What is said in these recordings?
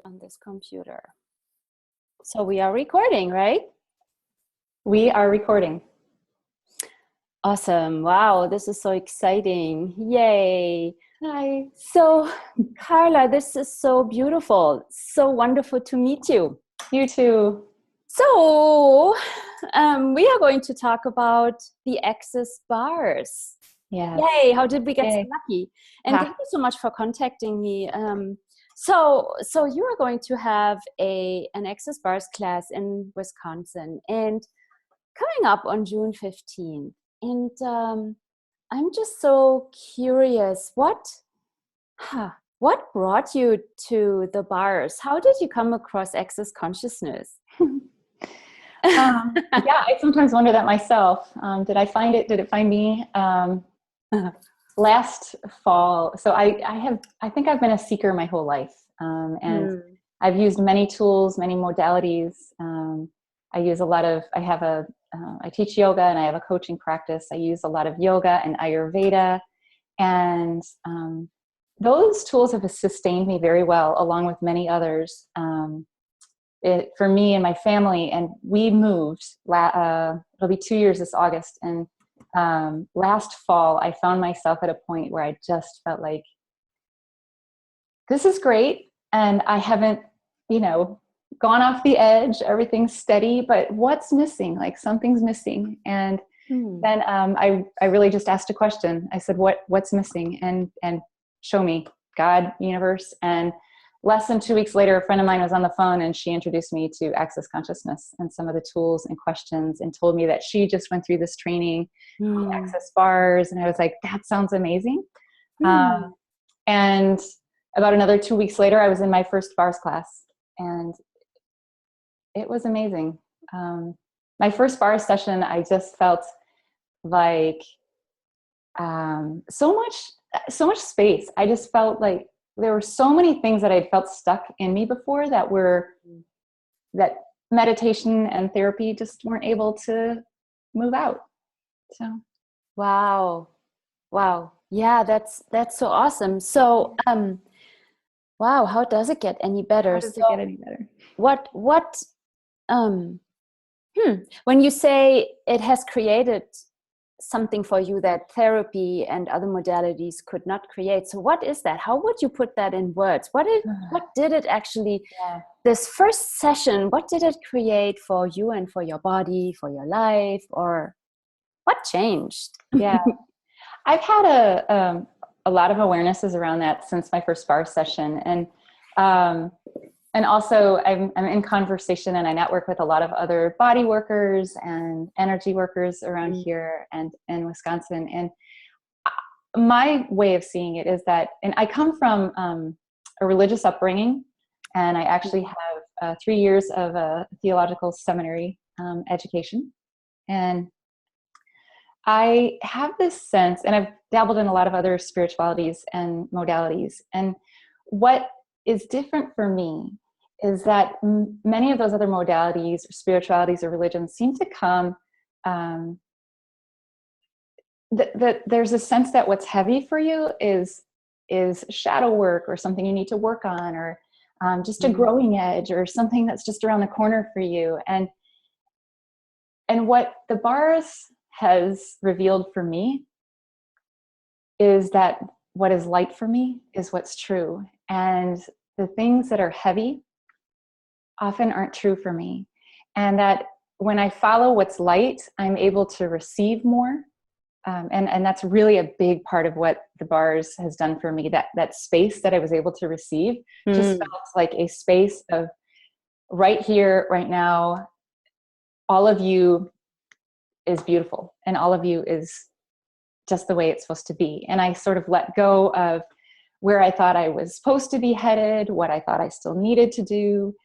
on this computer. So we are recording, right? We are recording. Awesome. Wow, this is so exciting. Yay. Hi. So, Karla, this is so beautiful. So wonderful to meet you. You too. So, we are going to talk about the Access bars. Yes. Yay, how did we get so Yay. lucky? And thank you so much for contacting me. So you are going to have an Access bars class in Wisconsin and coming up on June 15th. And I'm just so curious, what brought you to the bars? How did you come across Access consciousness? Yeah, I sometimes wonder that myself. Did I find it? Did it find me? Last fall, so I think I've been a seeker my whole life, and I've used many tools, many modalities. I teach yoga and I have a coaching practice. I use a lot of yoga and Ayurveda, and those tools have sustained me very well, along with many others. For me and my family, and we moved. It'll be 2 years this August, and last fall, I found myself at a point where I just felt like, this is great, and I haven't, gone off the edge. Everything's steady, but what's missing? Like something's missing. And then I really just asked a question. I said, what's missing? And show me, God, universe. And less than 2 weeks later, a friend of mine was on the phone and she introduced me to Access Consciousness and some of the tools and questions, and told me that she just went through this training, Access bars. And I was like, that sounds amazing. And about another 2 weeks later, I was in my first bars class, and it was amazing. My first bars session, I just felt like so much space. I just felt like there were so many things that I'd felt stuck in me before that meditation and therapy just weren't able to move out. So, wow. Yeah, that's so awesome. So, wow, how does it get any better? How does it get any better? When you say it has created something for you that therapy and other modalities could not create, so what is that? How would you put that in words? What did it actually, this first session, what did it create for you and for your body, for your life, or what changed? Yeah, I've had a lot of awarenesses around that since my first bar session, and also I'm in conversation and I network with a lot of other body workers and energy workers around here and in Wisconsin. And my way of seeing it is that, and I come from a religious upbringing, and I actually have 3 years of a theological seminary education. And I have this sense, and I've dabbled in a lot of other spiritualities and modalities. And what is different for me is that many of those other modalities or spiritualities or religions seem to come, that there's a sense that what's heavy for you is shadow work, or something you need to work on, or just a growing edge, or something that's just around the corner for you. And what the bars has revealed for me is that what is light for me is what's true. And the things that are heavy often aren't true for me. And that when I follow what's light, I'm able to receive more. And that's really a big part of what the bars has done for me. That space that I was able to receive just felt like a space of right here, right now. All of you is beautiful, and all of you is just the way it's supposed to be. And I sort of let go of where I thought I was supposed to be headed, what I thought I still needed to do,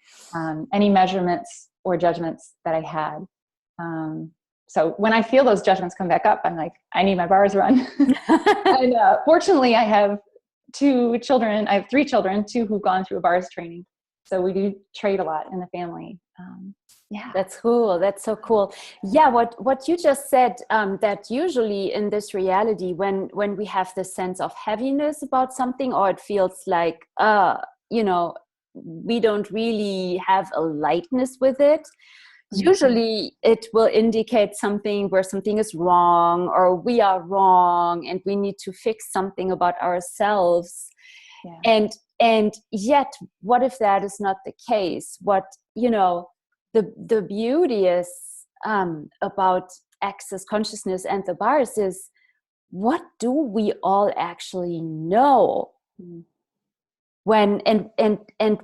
any measurements or judgments that I had. So when I feel those judgments come back up, I'm like, I need my bars run. And fortunately, I have 2 children. I have 3 children, 2 who've gone through a bars training. So we do trade a lot in the family. Yeah, that's cool. That's so cool. Yeah, what you just said, that usually in this reality, when we have this sense of heaviness about something, or it feels like we don't really have a lightness with it. Mm-hmm. Usually it will indicate something where something is wrong, or we are wrong and we need to fix something about ourselves. Yeah. And yet, what if that is not the case? What, the beauty is about access consciousness and the bars is, what do we all actually know? Mm. When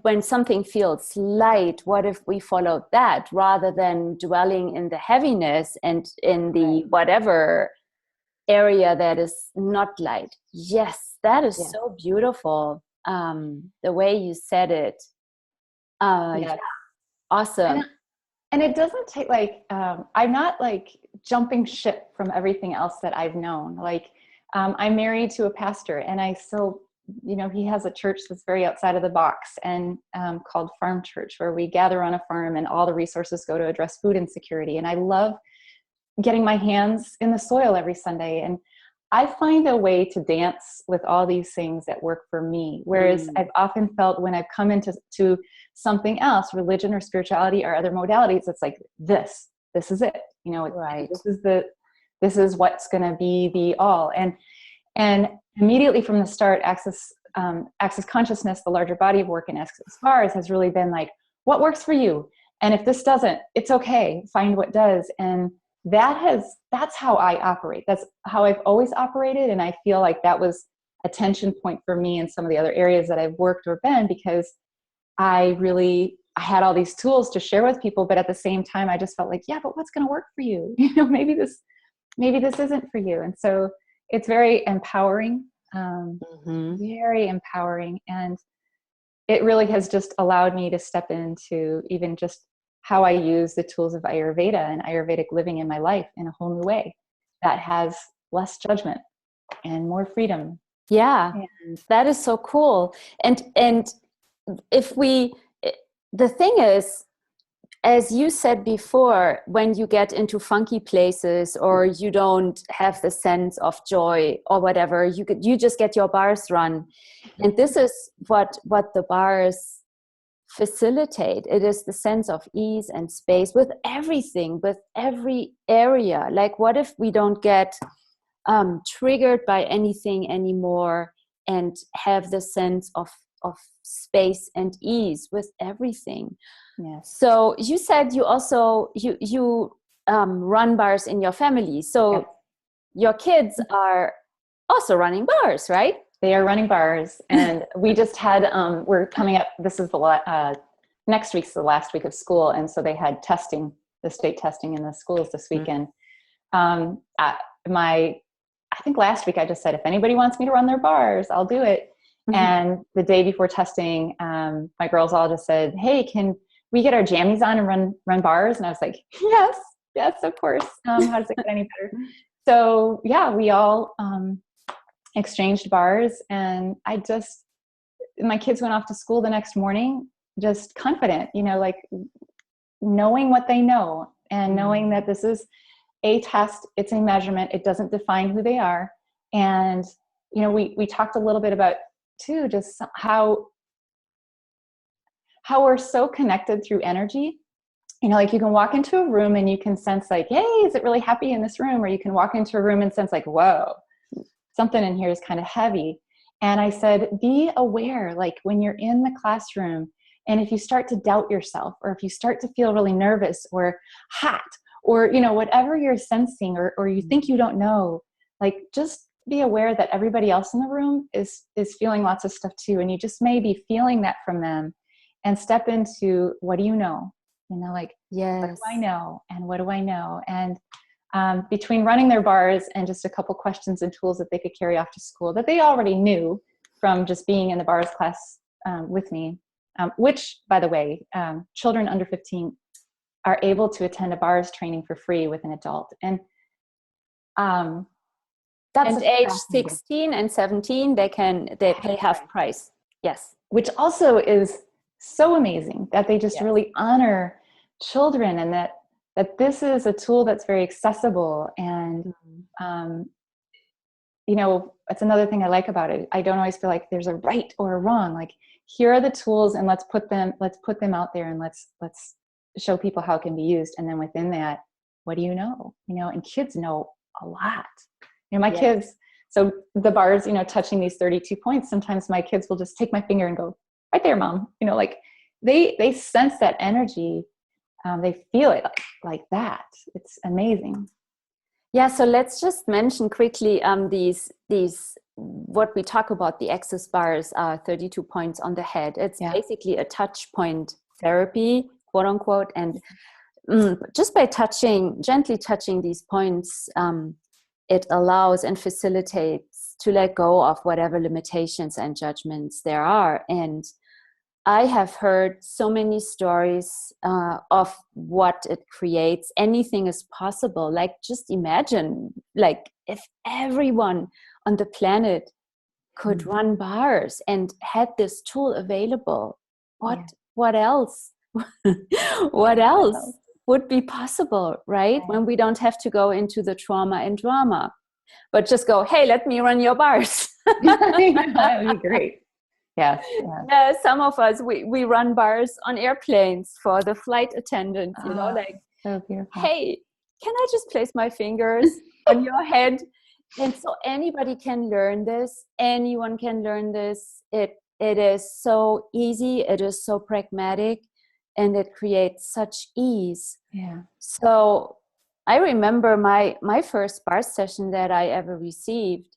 when something feels light, what if we followed that rather than dwelling in the heaviness and in the whatever area that is not light? Yes, that is so beautiful. The way you said it. Yeah, awesome. And it doesn't take I'm not like jumping ship from everything else that I've known. Like I'm married to a pastor, and I still, he has a church that's very outside of the box, and called Farm Church, where we gather on a farm and all the resources go to address food insecurity. And I love getting my hands in the soil every Sunday. And I find a way to dance with all these things that work for me. Whereas I've often felt when I've come into something else, religion or spirituality or other modalities, it's like, this is it. Right. This is what's going to be the all. And immediately from the start, access consciousness, the larger body of work in Access Bars, has really been like, what works for you? And if this doesn't, it's okay. Find what does. And that's how I operate. That's how I've always operated. And I feel like that was a tension point for me in some of the other areas that I've worked or been, because I had all these tools to share with people, but at the same time, I just felt like, yeah, but what's going to work for you? Maybe this isn't for you. And so it's very empowering, very empowering. And it really has just allowed me to step into even just how I use the tools of Ayurveda and Ayurvedic living in my life in a whole new way that has less judgment and more freedom. Yeah, that is so cool. And the thing is, as you said before, when you get into funky places or you don't have the sense of joy or whatever, you just get your bars run. And this is what the bars facilitate. It is the sense of ease and space with everything, with every area. Like, what if we don't get triggered by anything anymore and have the sense of space and ease with everything? Yes. So you said you also you run bars in your family. So your kids are also running bars, right? They are running bars, and we just had, we're coming up, this is next week's the last week of school. And so they had the state testing in the schools this weekend. I think last week I just said, if anybody wants me to run their bars, I'll do it. And the day before testing, my girls all just said, hey, can we get our jammies on and run bars? And I was like, yes, of course. How does it get any better? So yeah, we all, exchanged bars, and my kids went off to school the next morning just confident, like knowing what they know and knowing that this is a test, it's a measurement, it doesn't define who they are. And we talked a little bit about too, just how we're so connected through energy. Like you can walk into a room and you can sense like, hey, is it really happy in this room? Or you can walk into a room and sense like, whoa, something in here is kind of heavy. And I said, be aware, like when you're in the classroom, and if you start to doubt yourself, or if you start to feel really nervous or hot, or, whatever you're sensing, or you think you don't know, like just be aware that everybody else in the room is feeling lots of stuff too. And you just may be feeling that from them, and step into, what do you know? Like, yes, what do I know? And what do I know? And between running their bars and just a couple questions and tools that they could carry off to school that they already knew from just being in the bars class with me, which, by the way, children under 15 are able to attend a bars training for free with an adult. And that's age 16 and 17, they pay half price. Yes. Which also is so amazing that they just really honor children, and that this is a tool that's very accessible. And, it's another thing I like about it. I don't always feel like there's a right or a wrong. Like, here are the tools, and let's put them out there, and let's show people how it can be used. And then within that, what do you know? And kids know a lot. My kids, so the bars, touching these 32 points, sometimes my kids will just take my finger and go, right there, mom. Like they sense that energy. They feel it like that. It's amazing. Yeah. So let's just mention quickly these what we talk about, the access bars are 32 points on the head. It's basically a touch point therapy, quote unquote. And just by gently touching these points, it allows and facilitates to let go of whatever limitations and judgments there are. And I have heard so many stories of what it creates. Anything is possible. Like, just imagine, like, if everyone on the planet could run bars and had this tool available, what else? What else would be possible, right? When we don't have to go into the trauma and drama, but just go, hey, let me run your bars. That would be great. Yes. Yeah, some of us, we run bars on airplanes for the flight attendant, like, so beautiful. Hey, can I just place my fingers on your head? And so anybody can learn this. Anyone can learn this. It is so easy. It is so pragmatic, and it creates such ease. Yeah. So I remember my first bar session that I ever received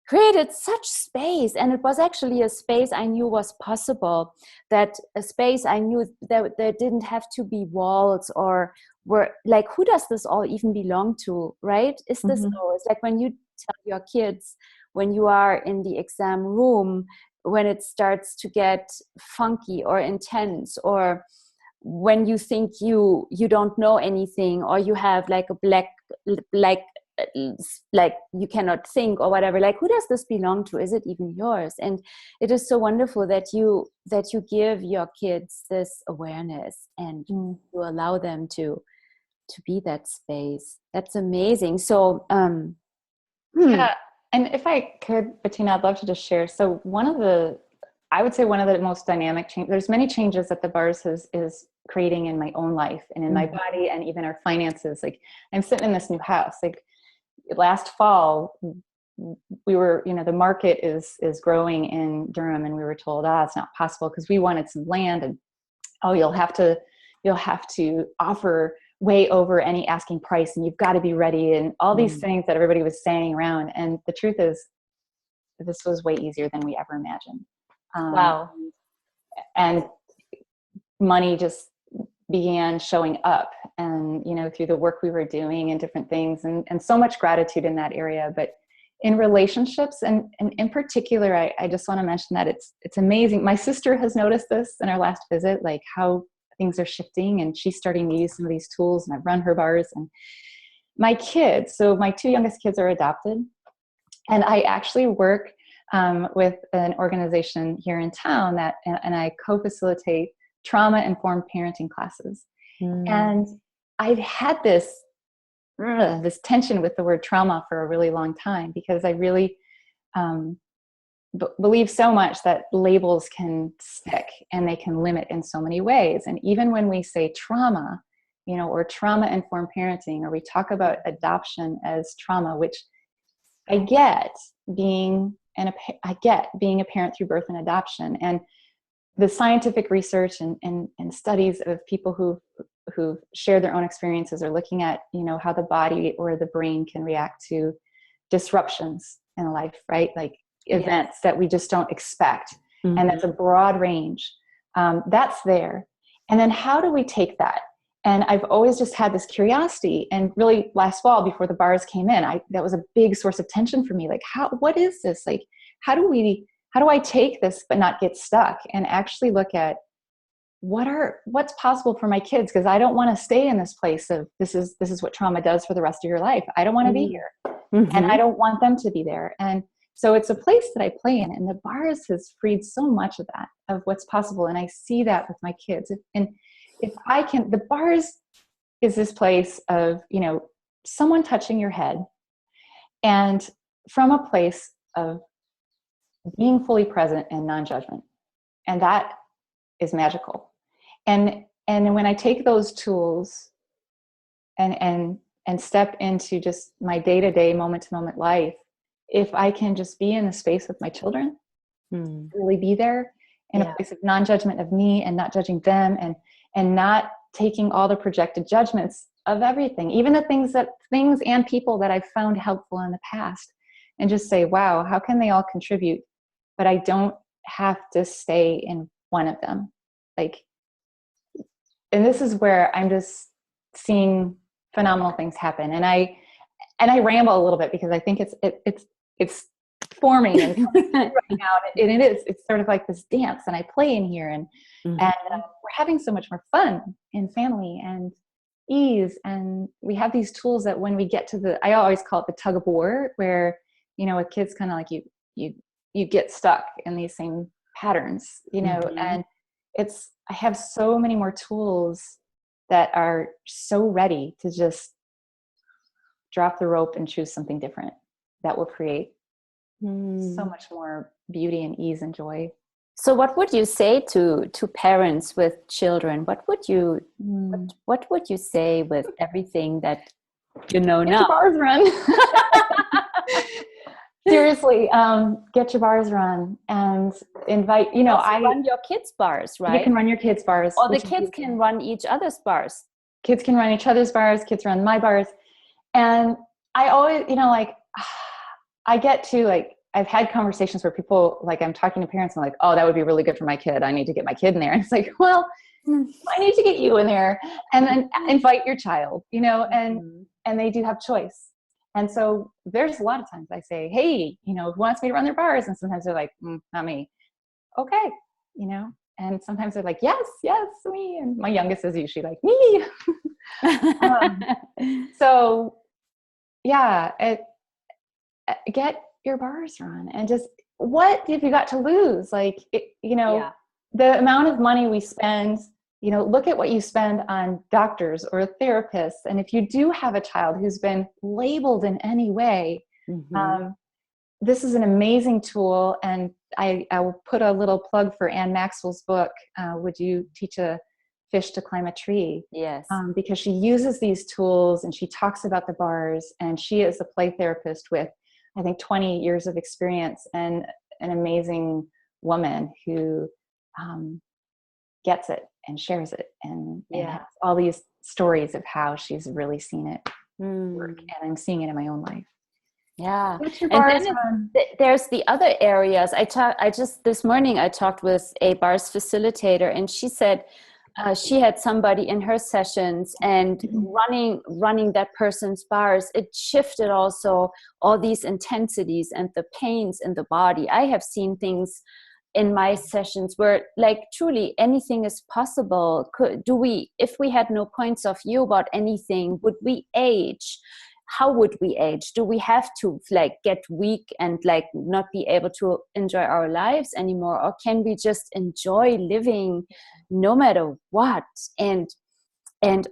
created such space, and it was actually a space I knew was possible, that a space I knew that there didn't have to be walls, or were like, who does this all even belong to, right? Is this it's like when you tell your kids, when you are in the exam room, when it starts to get funky or intense, or when you think you don't know anything, or you have like a black, like you cannot think or whatever, like, who does this belong to? Is it even yours? And it is so wonderful that you give your kids this awareness, and you allow them to be that space. That's amazing. So yeah, and if I could, Bettina, I'd love to just share. So I would say one of the most dynamic change, there's many changes that the bars is creating in my own life and in my body, and even our finances. Like, I'm sitting in this new house. Like, last fall, we were, the market is growing in Durham, and we were told, it's not possible, because we wanted some land, and you'll have to offer way over any asking price, and you've got to be ready, and all these things that everybody was saying around. And the truth is, this was way easier than we ever imagined. Wow. And money just began showing up, and through the work we were doing and different things, and so much gratitude in that area. But in relationships, and in particular, I just want to mention that it's amazing. My sister has noticed this in our last visit, like how things are shifting, and she's starting to use some of these tools, and I've run her bars. And my kids, so my two youngest kids are adopted, and I actually work with an organization here in town and I co-facilitate trauma-informed parenting classes. And I've had this tension with the word trauma for a really long time, because I really believe so much that labels can stick and they can limit in so many ways. And even when we say trauma, or trauma-informed parenting, or we talk about adoption as trauma, which I get being a parent through birth and adoption, and the scientific research and studies of people who've shared their own experiences are looking at, how the body or the brain can react to disruptions in life, right? Like events that we just don't expect. And that's a broad range. That's there. And then how do we take that? And I've always just had this curiosity, and really last fall, before the bars came in, that was a big source of tension for me. Like, what is this? Like, how do I take this but not get stuck, and actually look at what's possible for my kids? Because I don't want to stay in this place of this is what trauma does for the rest of your life. I don't want to be here, and I don't want them to be there. And so it's a place that I play in, and the bars has freed so much of that, of what's possible. And I see that with my kids. And if I can, the bars is this place of, someone touching your head, and from a place of being fully present and non-judgment. And that is magical. And when I take those tools and step into just my day-to-day, moment-to-moment life, if I can just be in the space with my children, really be there in a place of non-judgment of me and not judging them, and not taking all the projected judgments of everything, even the things and people that I've found helpful in the past, and just say, wow, how can they all contribute? But I don't have to stay in one of them. Like, and this is where I'm just seeing phenomenal things happen. And I ramble a little bit because I think it's forming and right now. And it's sort of like this dance, and I play in here, and we're having so much more fun in family and ease. And we have these tools that when we get to I always call it the tug of war, where, with kids, kind of like you get stuck in these same patterns, and I have so many more tools that are so ready to just drop the rope and choose something different that will create so much more beauty and ease and joy. So what would you say to parents with children? What would you say with everything that now? Get your bars run. Seriously, get your bars run and invite, run your kids' bars, right? You can run your kids' bars. Or the kids can run each other's bars. Kids can run each other's bars, kids run my bars. And I always, I get to I've had conversations where people, I'm talking to parents and oh, that would be really good for my kid. I need to get my kid in there. And it's like, well, I need to get you in there, and then invite your child, and they do have choice. And so there's a lot of times I say, hey, who wants me to run their bars? And sometimes they're like, not me. Okay. And sometimes they're like, yes, me. And my youngest is usually like, me. So yeah, get your bars run, and just, what have you got to lose? The amount of money we spend, look at what you spend on doctors or therapists. And if you do have a child who's been labeled in any way, this is an amazing tool. And I will put a little plug for Ann Maxwell's book, Would You Teach a Fish to Climb a Tree? Yes. Because she uses these tools, and she talks about the bars, and she is a play therapist with, I think, 20 years of experience, and an amazing woman who gets it and shares it, and has all these stories of how she's really seen it work, and I'm seeing it in my own life. Yeah. And then there's the other areas. This morning I talked with a bars facilitator, and she said she had somebody in her sessions, and running that person's bars, it shifted also all these intensities and the pains in the body. I have seen things in my sessions where truly anything is possible. If we had no points of view about anything, would we age? How would we age? Do we have to get weak and not be able to enjoy our lives anymore? Or can we just enjoy living no matter what? And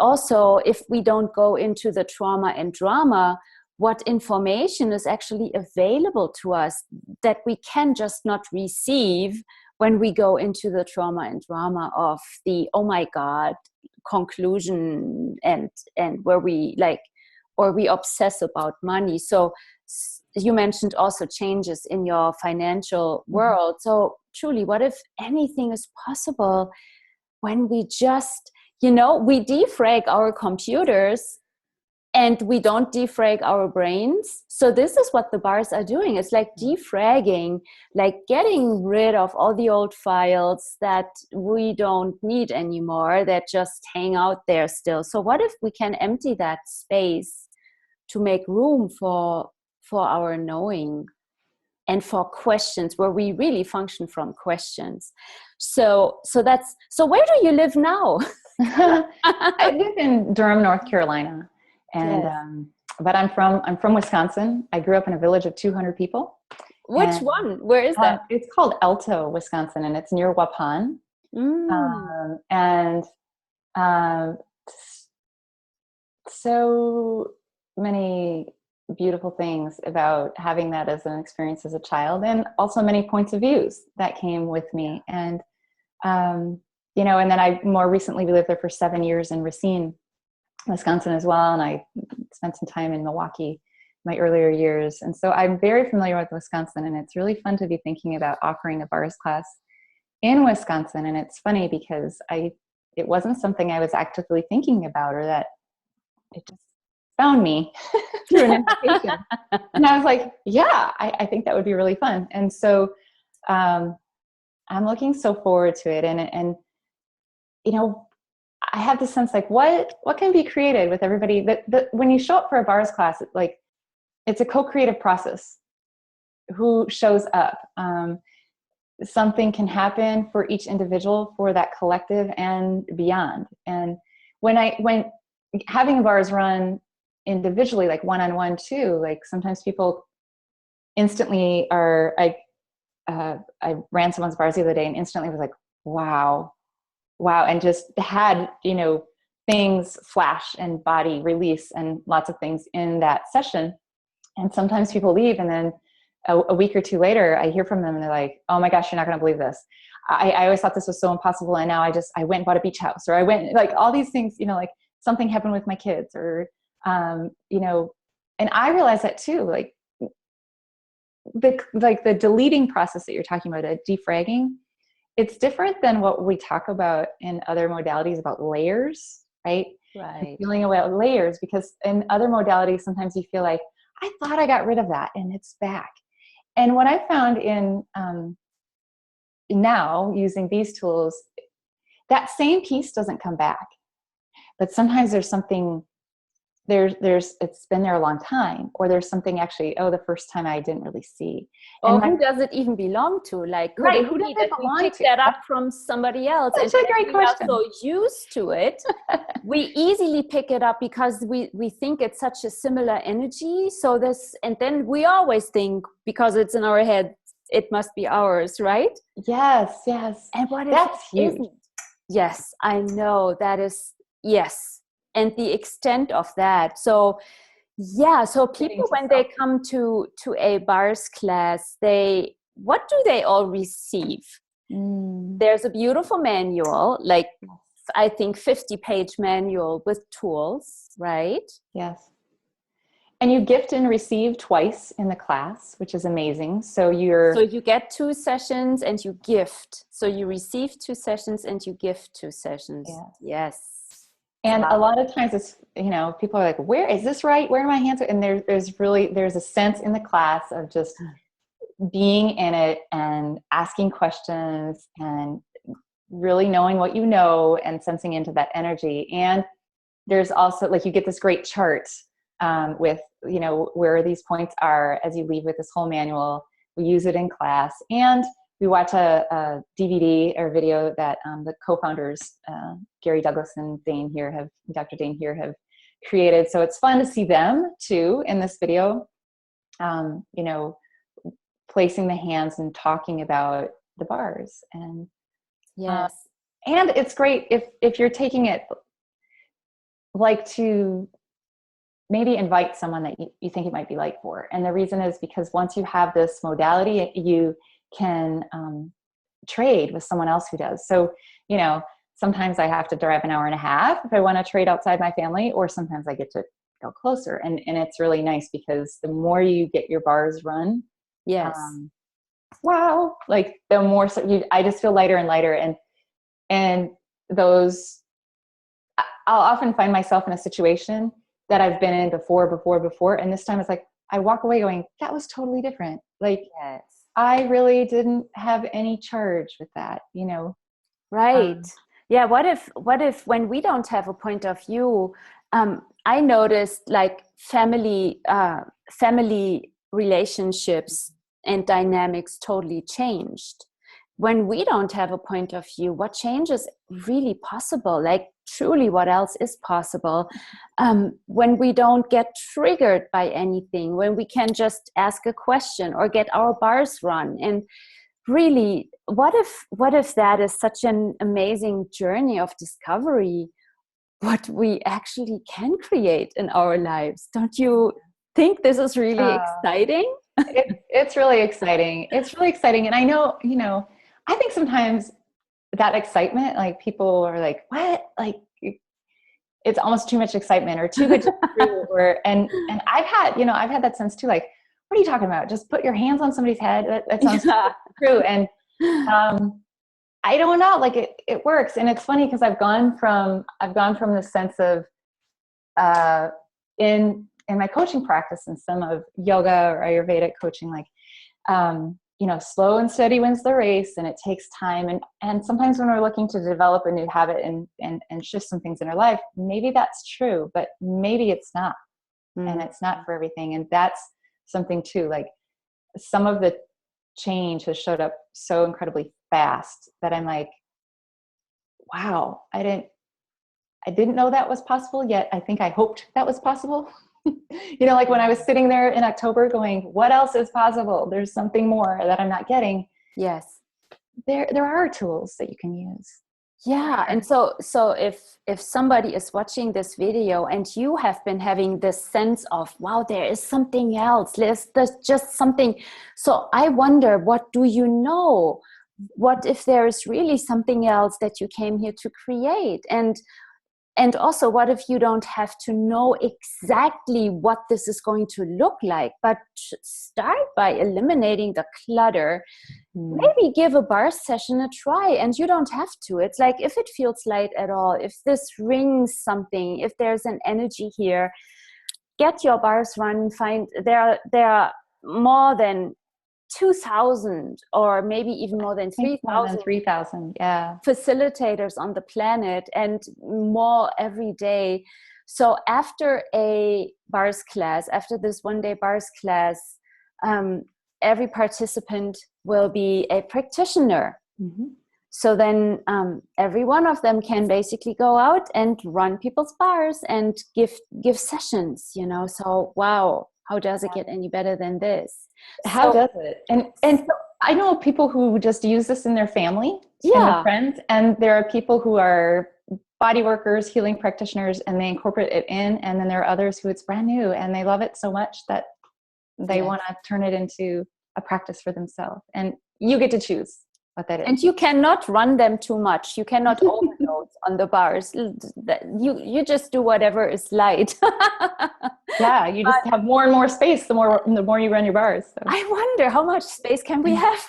also, if we don't go into the trauma and drama, what information is actually available to us that we can just not receive when we go into the trauma and drama of the, oh my God, conclusion, and where we or we obsess about money. So you mentioned also changes in your financial world. So truly, what if anything is possible when we just, we defrag our computers and we don't defrag our brains? So this is what the bars are doing. It's defragging, getting rid of all the old files that we don't need anymore, that just hang out there still. So what if we can empty that space to make room for our knowing and for questions, where we really function from questions? So where do you live now? I live in Durham, North Carolina, and Yes. But I'm from Wisconsin. I grew up in a village of 200 people. Which one? Where is that? It's called Elto, Wisconsin, and it's near Waupun. So many beautiful things about having that as an experience as a child, and also many points of views that came with me. And You know, and then I more recently, we lived there for 7 years in Racine, Wisconsin as well. And I spent some time in Milwaukee my earlier years. And so I'm very familiar with Wisconsin, and it's really fun to be thinking about offering a bars class in Wisconsin. And it's funny because it wasn't something I was actively thinking about, or that it just found me through an invitation. And I was like, yeah, I think that would be really fun. And so I'm looking so forward to it. And you know, I have this sense like what can be created with everybody that when you show up for a bars class, it's a co-creative process. Who shows up? Something can happen for each individual, for that collective, and beyond. And when having bars run individually, like one-on-one too, like sometimes people instantly are, I ran someone's bars the other day and instantly was like, wow. And just had, you know, things flash and body release and lots of things in that session. And sometimes people leave, and then a week or two later, I hear from them and they're like, oh my gosh, you're not going to believe this. I always thought this was so impossible. And now I went and bought a beach house, or I went, like, all these things, you know, like something happened with my kids, or, you know, and I realized that too, like the deleting process that you're talking about, defragging, it's different than what we talk about in other modalities about layers, right? Right. Feeling away at layers, because in other modalities, sometimes you feel like, I thought I got rid of that and it's back. And what I found in now using these tools, that same piece doesn't come back, but sometimes there's something it's been there a long time, or there's something actually, the first time I didn't really see. And who does it even belong to? Like, could right, it who does be it that we belong pick to? that up from somebody else? That's and a great we question. are so used to it, we easily pick it up because we think it's such a similar energy. And then we always think, because it's in our head, it must be ours, right? Yes. And what if that's it huge? isn't? Yes, I know that is, yes. And the extent of that. So people, when they come to a bars class, what do they all receive? There's a beautiful manual, like I think 50-page manual with tools, right? Yes. And you gift and receive twice in the class, which is amazing. So you get 2 sessions and you gift. So you receive 2 sessions and you gift 2 sessions. Yes. And a lot of times it's, you know, people are like, where is this right? Where are my hands? And there's a sense in the class of just being in it and asking questions and really knowing what you know and sensing into that energy. And there's also, like, you get this great chart with, you know, where these points are as you leave with this whole manual. We use it in class, and we watch a DVD or video that the co-founders, Gary Douglas and Dr. Dane here have created. So it's fun to see them too in this video, you know, placing the hands and talking about the bars. And yes, and it's great if you're taking it, like, to maybe invite someone that you think it might be like for. And the reason is because once you have this modality, you can trade with someone else who does. So, you know, sometimes I have to drive an hour and a half if I want to trade outside my family, or sometimes I get to go closer. And it's really nice because the more you get your bars run, yes, wow, like the more I just feel lighter and lighter. And those, I'll often find myself in a situation that I've been in before. And this time it's like, I walk away going, that was totally different. Like, yes. I really didn't have any charge with that, you know? Right. Yeah. What if when we don't have a point of view, I noticed, like, family relationships and dynamics totally changed. When we don't have a point of view, what change is really possible? Like, truly, what else is possible? When we don't get triggered by anything, when we can just ask a question or get our bars run. And really, what if that is such an amazing journey of discovery, what we actually can create in our lives? Don't you think this is really exciting? It's really exciting. It's really exciting. And I know, you know, I think sometimes that excitement, like people are like, what? Like, it's almost too much excitement or too good to be true. And I've had that sense too. Like, what are you talking about? Just put your hands on somebody's head. That sounds true. And I don't know, like it works. And it's funny because I've gone from the sense of in my coaching practice and some of yoga or Ayurvedic coaching, like slow and steady wins the race, and it takes time. And sometimes when we're looking to develop a new habit and shift some things in our life, maybe that's true, but maybe it's not. And it's not for everything. And that's something too, like some of the change has showed up so incredibly fast that I'm like, wow, I didn't know that was possible, yet I think I hoped that was possible. Like when I was sitting there in October going, what else is possible? There's something more that I'm not getting. Yes. There are tools that you can use. Yeah. And so if somebody is watching this video and you have been having this sense of, wow, there is something else, there's just something. So I wonder, what do you know? What if there is really something else that you came here to create? And also, what if you don't have to know exactly what this is going to look like, but start by eliminating the clutter. Maybe give a bar session a try, and you don't have to. It's like, if it feels light at all, if this rings something, if there's an energy here, get your bars run. Find there are more than 2,000 or maybe even more than 3,000 yeah, facilitators on the planet, and more every day. So after a bars class, after this one-day bars class, every participant will be a practitioner. So then every one of them can basically go out and run people's bars and give sessions, so wow, how does it get any better than this? How does it? And I know people who just use this in their family and with friends, and there are people who are body workers, healing practitioners, and they incorporate it in. And then there are others who it's brand new and they love it so much that they want to turn it into a practice for themselves. And you get to choose what that is. And you cannot run them too much. You cannot overload on the bars. You just do whatever is light. Yeah, you just have more and more space the more you run your bars. So. I wonder, how much space can we have?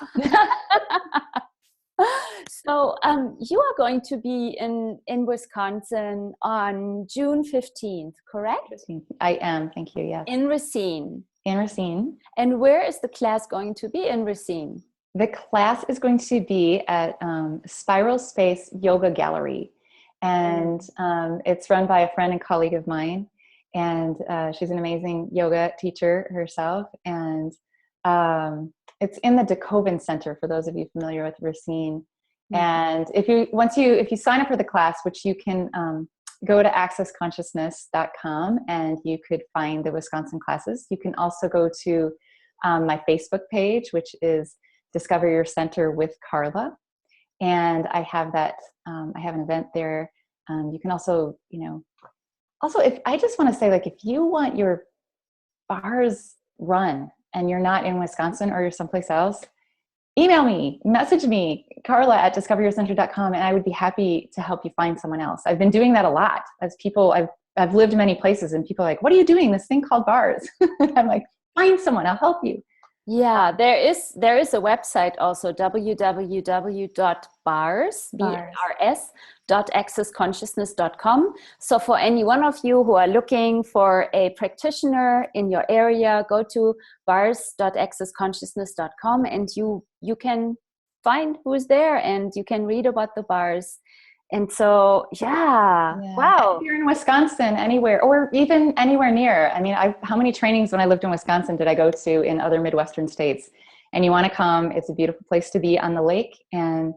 So you are going to be in Wisconsin on June 15th, correct? I am, thank you, yes. In Racine. In Racine. And where is the class going to be in Racine? The class is going to be at Spiral Space Yoga Gallery. And it's run by a friend and colleague of mine. And she's an amazing yoga teacher herself. And it's in the DeKoven Center, for those of you familiar with Racine. And if you sign up for the class, which you can go to accessconsciousness.com and you could find the Wisconsin classes. You can also go to my Facebook page, which is Discover Your Center with Karla. And I have that, I have an event there. You can also, if I just want to say, like, if you want your bars run and you're not in Wisconsin or you're someplace else, email me, message me, Karla at discoveryourcenter.com, and I would be happy to help you find someone else. I've been doing that a lot as people, I've lived in many places and people are like, what are you doing? This thing called bars. I'm like, find someone, I'll help you. Yeah, there is a website also, www.bars.accessconsciousness.com. So for any one of you who are looking for a practitioner in your area, go to bars.accessconsciousness.com and you can find who's there and you can read about the bars. And so, wow. If you're in Wisconsin, anywhere, or even anywhere near. I mean, how many trainings when I lived in Wisconsin did I go to in other Midwestern states? And you want to come, it's a beautiful place to be on the lake. And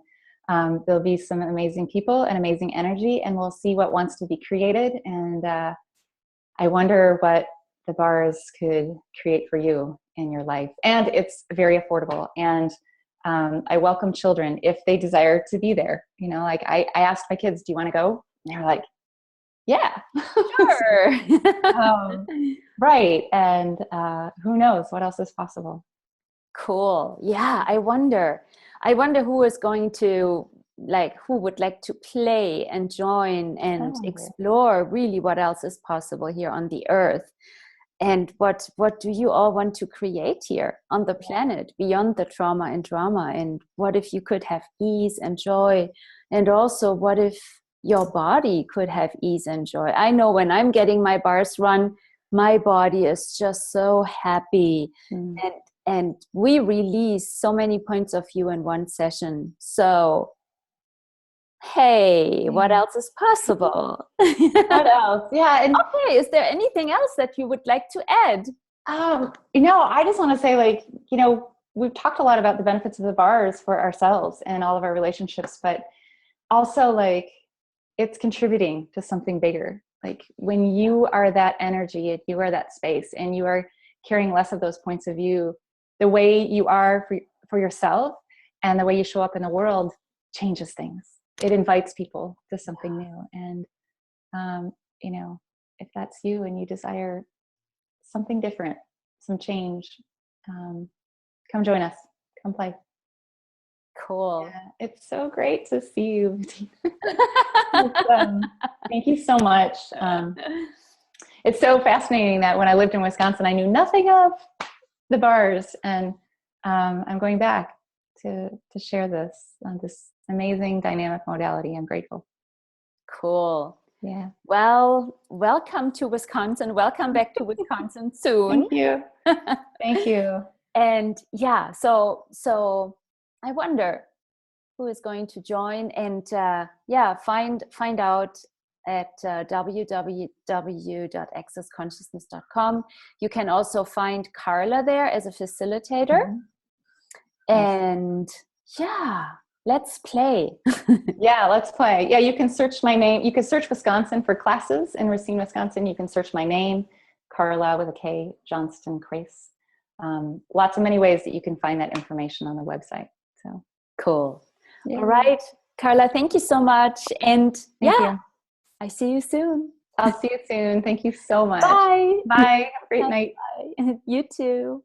there'll be some amazing people and amazing energy, and we'll see what wants to be created. And I wonder what the bars could create for you in your life. And it's very affordable. And I welcome children if they desire to be there. Like I asked my kids, do you want to go? And they're like, yeah, sure. Right. And who knows what else is possible. Cool. Yeah. I wonder who is going to like who would like to play and join and Oh, explore really what else is possible here on the earth, and what do you all want to create here on the planet beyond the trauma and drama, and what if you could have ease and joy, and also what if your body could have ease and joy. I know when I'm getting my bars run, my body is just so happy. And we release so many points of view in one session. So hey, what else is possible? What else? Yeah. And okay, is there anything else that you would like to add? I just want to say, like, we've talked a lot about the benefits of the bars for ourselves and all of our relationships, but also, like, it's contributing to something bigger. Like, when you are that energy, if you are that space, and you are carrying less of those points of view, the way you are for yourself and the way you show up in the world changes things. It invites people to something new. And, if that's you and you desire something different, some change, come join us, come play. Cool. Yeah, it's so great to see you. Thank you so much. It's so fascinating that when I lived in Wisconsin, I knew nothing of the bars, and I'm going back to share this amazing dynamic modality. I'm grateful. Cool. Yeah. Well, welcome to Wisconsin. Welcome back to Wisconsin soon. Thank you. Thank you. And yeah, so I wonder who is going to join, and find out at www.accessconsciousness.com. You can also find Karla there as a facilitator. And let's play. Yeah, let's play. Yeah, you can search my name. You can search Wisconsin for classes in Racine, Wisconsin. You can search my name, Karla with a K, Johnston-Krase. Lots of many ways that you can find that information on the website. So cool. Yeah. All right, Karla, thank you so much. And thank you. I see you soon. I'll see you soon. Thank you so much. Bye. Bye. Have a great night. Bye. You too.